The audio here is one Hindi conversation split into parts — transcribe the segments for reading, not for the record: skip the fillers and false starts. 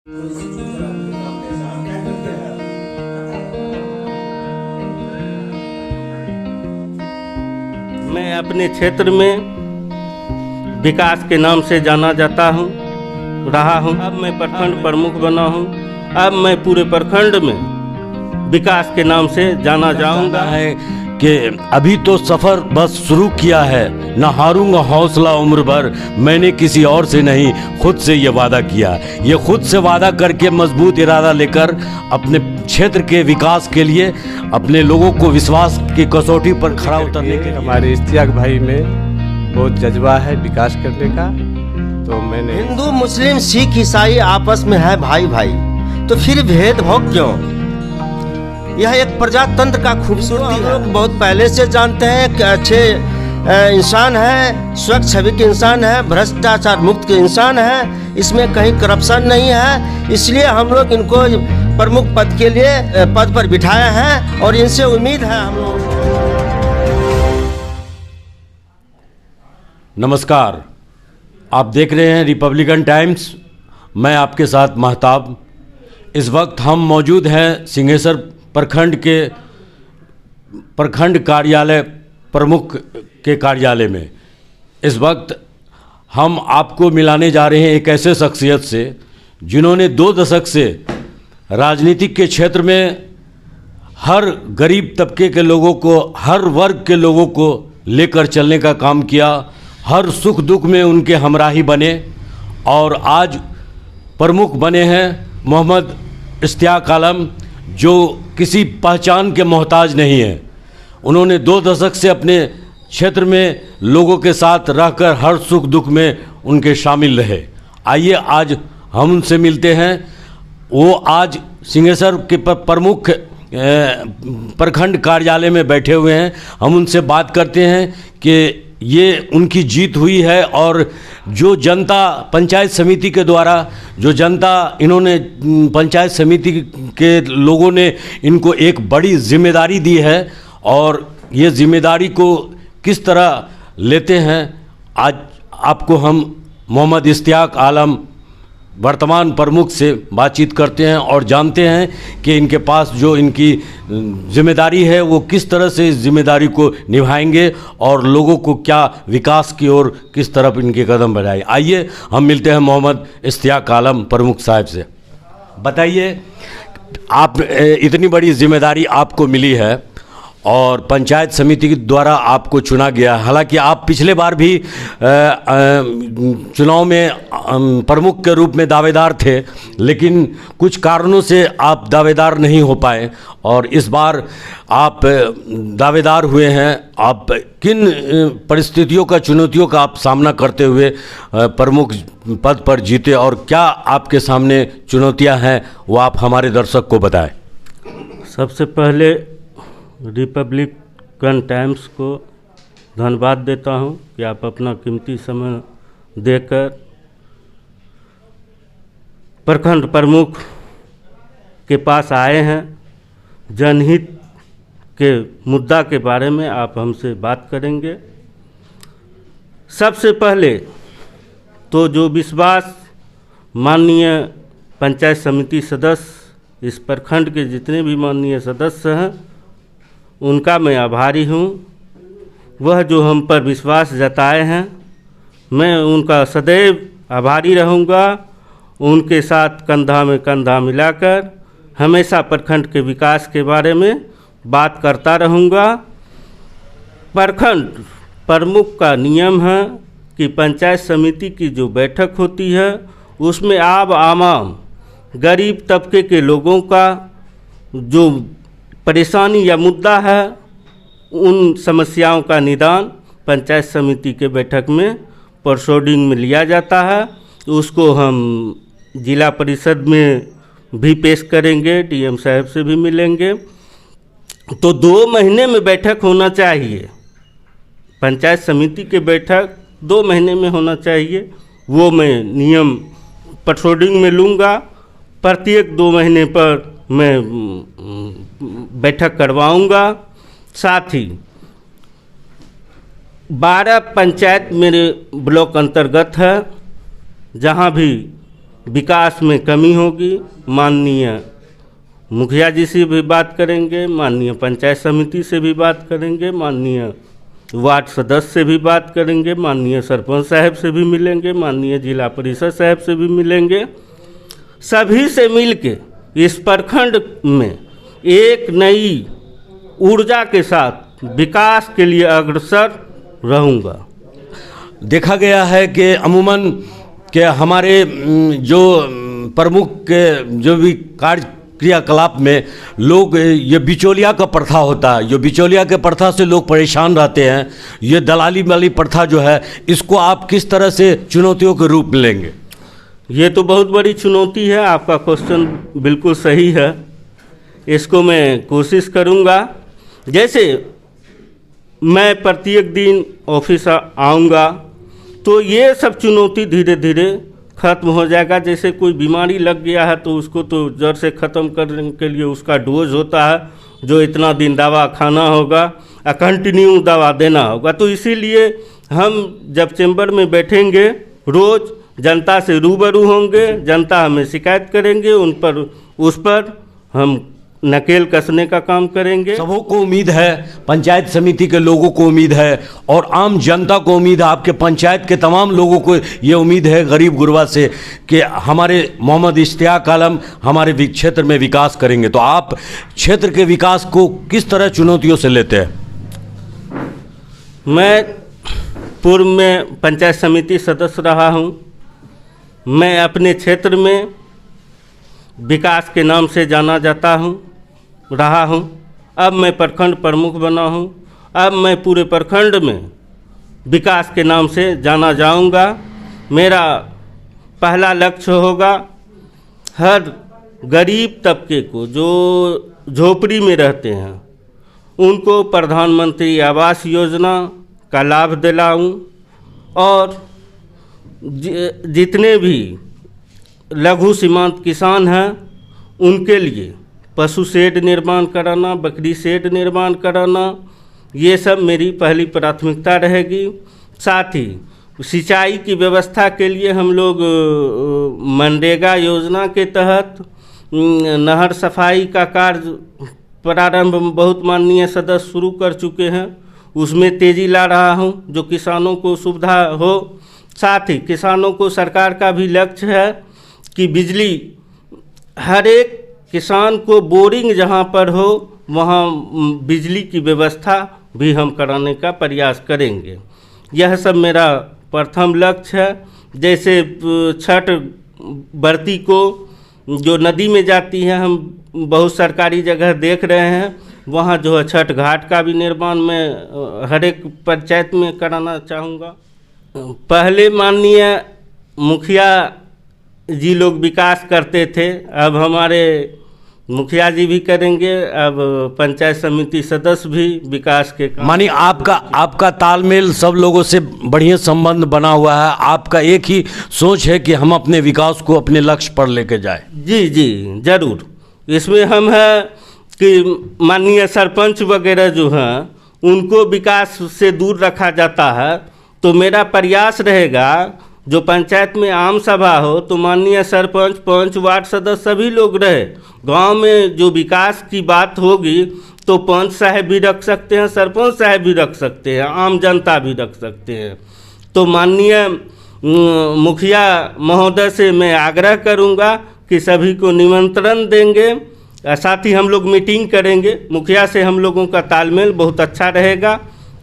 मैं अपने क्षेत्र में विकास के नाम से जाना जाता हूँ, रहा हूँ। अब मैं प्रखंड प्रमुख बना हूँ। अब मैं पूरे प्रखंड में विकास के नाम से जाना जाऊंगा। है कि अभी तो सफर बस शुरू किया है, न हारूंगा हौसला उम्र भर, मैंने किसी और से नहीं खुद से ये वादा किया। ये खुद से वादा करके मजबूत इरादा लेकर अपने क्षेत्र के विकास के लिए अपने लोगों को विश्वास की कसौटी पर खड़ा उतरने के लिए हमारे इश्तियाक भाई में बहुत जज्बा है विकास करने का। तो मैंने हिंदू मुस्लिम सिख ईसाई आपस में है भाई भाई, तो फिर भेदभाव क्यों? यह एक प्रजातंत्र का खूबसूरती है। लोग बहुत पहले से जानते हैं कि अच्छे इंसान है, स्वच्छ छवि के इंसान है, भ्रष्टाचार मुक्त के इंसान है, इसमें कहीं करप्शन नहीं है। इसलिए हम लोग इनको प्रमुख पद के लिए पद पर बिठाए हैं और इनसे उम्मीद है हम लोग। नमस्कार, आप देख रहे हैं रिपब्लिकन टाइम्स। मैं आपके साथ महताब। इस वक्त हम मौजूद हैं सिंहेश्वर प्रखंड के प्रखंड कार्यालय प्रमुख के कार्यालय में। इस वक्त हम आपको मिलाने जा रहे हैं एक ऐसे शख्सियत से जिन्होंने 2 दशक से राजनीतिक के क्षेत्र में हर गरीब तबके के लोगों को, हर वर्ग के लोगों को लेकर चलने का काम किया, हर सुख दुख में उनके हमराही बने और आज प्रमुख बने हैं मोहम्मद इश्तियाक आलम, जो किसी पहचान के मोहताज नहीं है। उन्होंने 2 दशक से अपने क्षेत्र में लोगों के साथ रहकर हर सुख दुख में उनके शामिल रहे। आइए आज हम उनसे मिलते हैं। वो आज सिंहेश्वर के प्रमुख प्रखंड कार्यालय में बैठे हुए हैं। हम उनसे बात करते हैं कि ये उनकी जीत हुई है और जो जनता पंचायत समिति के द्वारा जो जनता इन्होंने पंचायत समिति के लोगों ने इनको एक बड़ी जिम्मेदारी दी है और ये जिम्मेदारी को किस तरह लेते हैं, आज आपको हम मोहम्मद इश्तियाक आलम वर्तमान प्रमुख से बातचीत करते हैं और जानते हैं कि इनके पास जो इनकी जिम्मेदारी है वो किस तरह से इस जिम्मेदारी को निभाएंगे और लोगों को क्या विकास की ओर किस तरफ इनके कदम बढ़ाए। आइए हम मिलते हैं मोहम्मद इश्तियाक आलम प्रमुख साहब से। बताइए, आप इतनी बड़ी जिम्मेदारी आपको मिली है और पंचायत समिति के द्वारा आपको चुना गया। हालांकि आप पिछले बार भी चुनाव में प्रमुख के रूप में दावेदार थे, लेकिन कुछ कारणों से आप दावेदार नहीं हो पाए और इस बार आप दावेदार हुए हैं। आप किन परिस्थितियों का, चुनौतियों का आप सामना करते हुए प्रमुख पद पर जीते और क्या आपके सामने चुनौतियां हैं, वो आप हमारे दर्शक को बताएं। सबसे पहले रिपब्लिकन टाइम्स को धन्यवाद देता हूं कि आप अपना कीमती समय देकर प्रखंड प्रमुख के पास आए हैं। जनहित के मुद्दा के बारे में आप हमसे बात करेंगे। सबसे पहले तो जो विश्वास माननीय पंचायत समिति सदस्य, इस प्रखंड के जितने भी माननीय सदस्य हैं, उनका मैं आभारी हूँ। वह जो हम पर विश्वास जताए हैं, मैं उनका सदैव आभारी रहूँगा। उनके साथ कंधा में कंधा मिलाकर हमेशा प्रखंड के विकास के बारे में बात करता रहूँगा। प्रखंड प्रमुख का नियम है कि पंचायत समिति की जो बैठक होती है उसमें आवाम गरीब तबके के लोगों का जो परेशानी या मुद्दा है, उन समस्याओं का निदान पंचायत समिति के बैठक में प्रोसीडिंग में लिया जाता है। उसको हम जिला परिषद में भी पेश करेंगे, डीएम साहब से भी मिलेंगे। तो 2 महीने में बैठक होना चाहिए। पंचायत समिति के बैठक 2 महीने में होना चाहिए। वो मैं नियम प्रोसीडिंग में लूँगा। प्रत्येक 2 महीने पर मैं बैठक करवाऊंगा। साथ ही 12 पंचायत मेरे ब्लॉक अंतर्गत है, जहां भी विकास में कमी होगी, माननीय मुखिया जी से भी बात करेंगे, माननीय पंचायत समिति से भी बात करेंगे, माननीय वार्ड सदस्य से भी बात करेंगे, माननीय सरपंच साहब से भी मिलेंगे, माननीय जिला परिषद साहब से भी मिलेंगे। सभी से मिलके इस प्रखंड में एक नई ऊर्जा के साथ विकास के लिए अग्रसर रहूँगा। देखा गया है कि अमूमन के हमारे जो प्रमुख के जो भी कार्य क्रियाकलाप में लोग ये बिचौलिया का प्रथा होता है, ये बिचौलिया के प्रथा से लोग परेशान रहते हैं। ये दलाली वाली प्रथा जो है, इसको आप किस तरह से चुनौतियों के रूप में लेंगे? ये तो बहुत बड़ी चुनौती है, आपका क्वेश्चन बिल्कुल सही है। इसको मैं कोशिश करूँगा, जैसे मैं प्रत्येक दिन ऑफिस आऊँगा तो ये सब चुनौती धीरे धीरे ख़त्म हो जाएगा। जैसे कोई बीमारी लग गया है तो उसको तो जड़ से ख़त्म करने के लिए उसका डोज होता है, जो इतना दिन दवा खाना होगा और कंटिन्यू दवा देना होगा। तो इसीलिए हम जब चैम्बर में बैठेंगे, रोज़ जनता से रूबरू होंगे, जनता हमें शिकायत करेंगे, उस पर हम नकेल कसने का काम करेंगे। सबों को उम्मीद है, पंचायत समिति के लोगों को उम्मीद है और आम जनता को उम्मीद है, आपके पंचायत के तमाम लोगों को ये उम्मीद है गरीब गुरबा से कि हमारे मोहम्मद इश्तियाक आलम हमारे क्षेत्र में विकास करेंगे। तो आप क्षेत्र के विकास को किस तरह चुनौतियों से लेते हैं? मैं पूर्व में पंचायत समिति सदस्य रहा हूँ। मैं अपने क्षेत्र में विकास के नाम से जाना जाता रहा हूँ। अब मैं प्रखंड प्रमुख बना हूँ। अब मैं पूरे प्रखंड में विकास के नाम से जाना जाऊँगा। मेरा पहला लक्ष्य होगा हर गरीब तबके को जो झोपड़ी में रहते हैं उनको प्रधानमंत्री आवास योजना का लाभ दिलाऊं और जितने भी लघु सीमांत किसान हैं उनके लिए पशु शेड निर्माण कराना, बकरी शेड निर्माण कराना, ये सब मेरी पहली प्राथमिकता रहेगी। साथ ही सिंचाई की व्यवस्था के लिए हम लोग मनरेगा योजना के तहत नहर सफाई का कार्य प्रारंभ बहुत माननीय सदस्य शुरू कर चुके हैं, उसमें तेज़ी ला रहा हूं जो किसानों को सुविधा हो। साथ ही किसानों को सरकार का भी लक्ष्य है कि बिजली हर एक किसान को बोरिंग जहां पर हो वहां बिजली की व्यवस्था भी हम कराने का प्रयास करेंगे। यह सब मेरा प्रथम लक्ष्य है। जैसे छठ बरती को जो नदी में जाती है, हम बहुत सरकारी जगह देख रहे हैं, वहाँ जो है छठ घाट का भी निर्माण मैं हर एक पंचायत में कराना चाहूँगा। पहले माननीय मुखिया जी लोग विकास करते थे, अब हमारे मुखिया जी भी करेंगे, अब पंचायत समिति सदस्य भी विकास के काम। मानी आपका तालमेल सब लोगों से बढ़िया संबंध बना हुआ है। आपका एक ही सोच है कि हम अपने विकास को अपने लक्ष्य पर लेके जाए। जी जी जरूर। इसमें हम है कि माननीय सरपंच वगैरह जो हैं उनको विकास से दूर रखा जाता है, तो मेरा प्रयास रहेगा जो पंचायत में आम सभा हो तो माननीय सरपंच, पंच, वार्ड सदस्य सभी लोग रहे। गांव में जो विकास की बात होगी तो पंच साहब भी रख सकते हैं, सरपंच साहब भी रख सकते हैं, आम जनता भी रख सकते हैं। तो माननीय मुखिया महोदय से मैं आग्रह करूंगा कि सभी को निमंत्रण देंगे, साथ ही हम लोग मीटिंग करेंगे। मुखिया से हम लोगों का तालमेल बहुत अच्छा रहेगा,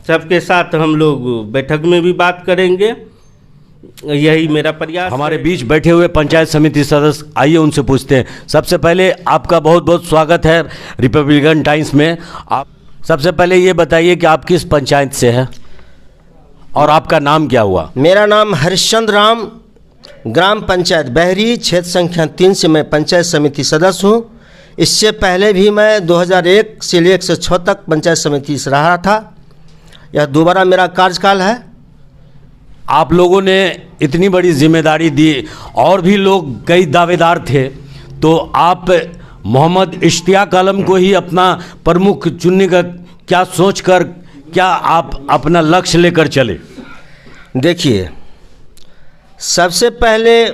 सबके साथ हम लोग बैठक में भी बात करेंगे। यही मेरा प्रयास। हमारे बीच बैठे हुए पंचायत समिति सदस्य, आइए उनसे पूछते हैं। सबसे पहले आपका बहुत बहुत स्वागत है रिपब्लिकन टाइम्स में। आप सबसे पहले ये बताइए कि आप किस पंचायत से हैं और आपका नाम क्या हुआ? मेरा नाम हरिश्चंद्र राम, ग्राम पंचायत बहरी, क्षेत्र संख्या 3 से मैं पंचायत समिति सदस्य हूँ। इससे पहले भी मैं 2001 से लेकर 106 तक पंचायत समिति से रहा था। यह दोबारा मेरा कार्यकाल है। आप लोगों ने इतनी बड़ी जिम्मेदारी दी और भी लोग कई दावेदार थे, तो आप मोहम्मद इश्तियाक आलम को ही अपना प्रमुख चुनने का क्या सोचकर क्या आप अपना लक्ष्य लेकर चले? देखिए, सबसे पहले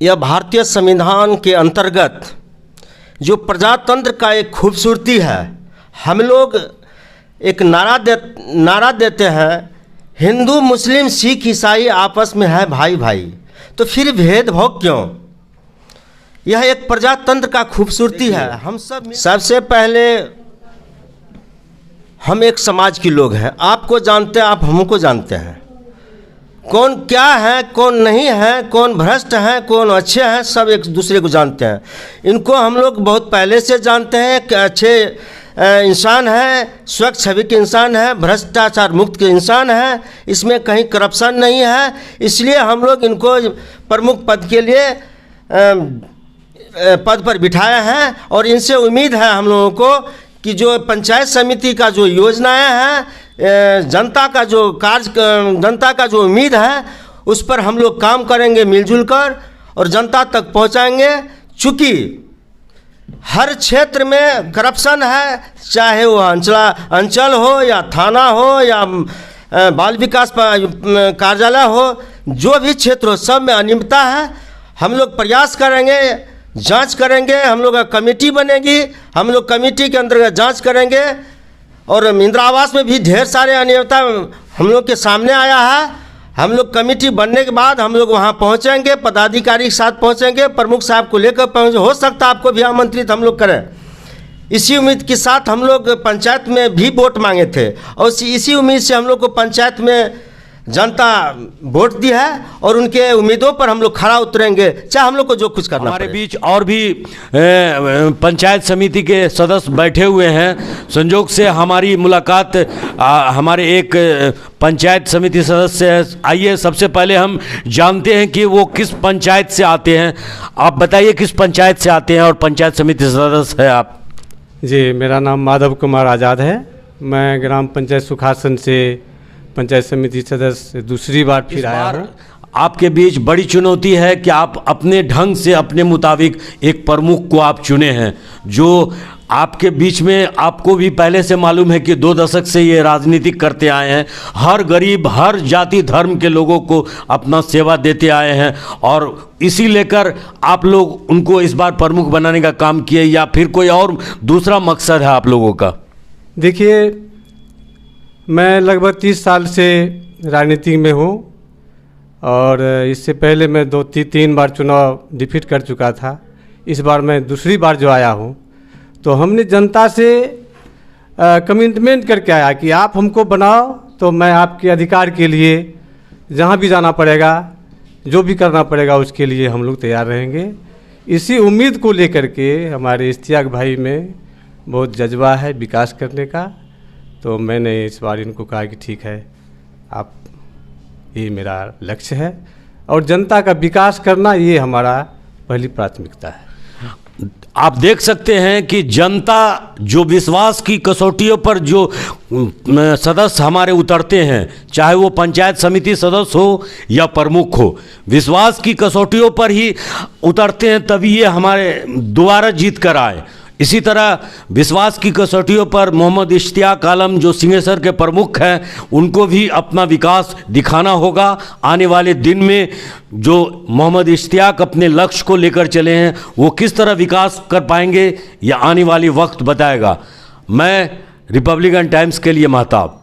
यह भारतीय संविधान के अंतर्गत जो प्रजातंत्र का एक खूबसूरती है। हम लोग एक नारा देते हैं, हिंदू मुस्लिम सिख ईसाई आपस में है भाई भाई, तो फिर भेदभाव क्यों? यह एक प्रजातंत्र का खूबसूरती है। हम सबसे पहले हम एक समाज के लोग हैं, आपको जानते हैं, आप हमको जानते हैं, कौन क्या है कौन नहीं है, कौन भ्रष्ट है कौन अच्छे हैं, सब एक दूसरे को जानते हैं। इनको हम लोग बहुत पहले से जानते हैं कि अच्छे इंसान है, स्वच्छ छवि के इंसान है, भ्रष्टाचार मुक्त के इंसान है, इसमें कहीं करप्शन नहीं है, इसलिए हम लोग इनको प्रमुख पद के लिए पद पर बिठाया है। और इनसे उम्मीद है हम लोगों को कि जो पंचायत समिति का जो योजनाएं हैं, जनता का जो उम्मीद है, उस पर हम लोग काम करेंगे मिलजुल कर और जनता तक पहुंचाएंगे। चूँकि हर क्षेत्र में करप्शन है, चाहे वो अंचल हो या थाना हो या बाल विकास कार्यालय हो, जो भी क्षेत्र हो, सब में अनियमितता है। हम लोग प्रयास करेंगे, जांच करेंगे, हम लोग का कमेटी बनेगी, हम लोग कमेटी के अंतर्गत जांच करेंगे। और इंदिरा आवास में भी ढेर सारे अनियमितता हम लोग के सामने आया है। हम लोग कमेटी बनने के बाद हम लोग वहाँ पहुँचेंगे, पदाधिकारी के साथ पहुँचेंगे, प्रमुख साहब को लेकर पहुँचे, हो सकता है आपको भी आमंत्रित हम लोग करें। इसी उम्मीद के साथ हम लोग पंचायत में भी वोट मांगे थे और इसी उम्मीद से हम लोग को पंचायत में जनता वोट दी है और उनके उम्मीदों पर हम लोग खरा उतरेंगे, चाहे हम लोग को जो कुछ करना हमारे पड़े। बीच और भी पंचायत समिति के सदस्य बैठे हुए हैं। संजोग से हमारी मुलाकात हमारे एक पंचायत समिति सदस्य है। आइए सबसे पहले हम जानते हैं कि वो किस पंचायत से आते हैं। आप बताइए किस पंचायत से आते हैं और पंचायत समिति सदस्य है आप? जी, मेरा नाम माधव कुमार आज़ाद है। मैं ग्राम पंचायत सुखासन से पंचायत समिति सदस्य दूसरी बार फिर आया हूँ। आपके बीच बड़ी चुनौती है कि आप अपने ढंग से अपने मुताबिक एक प्रमुख को आप चुने हैं, जो आपके बीच में आपको भी पहले से मालूम है कि 2 दशक से ये राजनीति करते आए हैं, हर गरीब हर जाति धर्म के लोगों को अपना सेवा देते आए हैं और इसी लेकर आप लोग उनको इस बार प्रमुख बनाने का काम किए, या फिर कोई और दूसरा मकसद है आप लोगों का? देखिए, मैं लगभग 30 साल से राजनीति में हूँ और इससे पहले मैं 2-3 बार चुनाव डिफीट कर चुका था। इस बार मैं दूसरी बार जो आया हूँ, तो हमने जनता से कमिटमेंट करके आया कि आप हमको बनाओ तो मैं आपके अधिकार के लिए जहाँ भी जाना पड़ेगा, जो भी करना पड़ेगा, उसके लिए हम लोग तैयार रहेंगे। इसी उम्मीद को लेकर के हमारे इश्तियाक भाई में बहुत जज्बा है विकास करने का, तो मैंने इस बार इनको कहा कि ठीक है, आप, ये मेरा लक्ष्य है और जनता का विकास करना ये हमारा पहली प्राथमिकता है। आप देख सकते हैं कि जनता जो विश्वास की कसौटियों पर जो सदस्य हमारे उतरते हैं, चाहे वो पंचायत समिति सदस्य हो या प्रमुख हो, विश्वास की कसौटियों पर ही उतरते हैं, तभी ये हमारे दोबारा जीत कर आए। इसी तरह विश्वास की कसौटियों पर मोहम्मद इश्तियाक आलम जो सिंहेश्वर के प्रमुख हैं, उनको भी अपना विकास दिखाना होगा। आने वाले दिन में जो मोहम्मद इश्तियाक अपने लक्ष्य को लेकर चले हैं, वो किस तरह विकास कर पाएंगे, यह आने वाली वक्त बताएगा। मैं रिपब्लिकन टाइम्स के लिए महताब।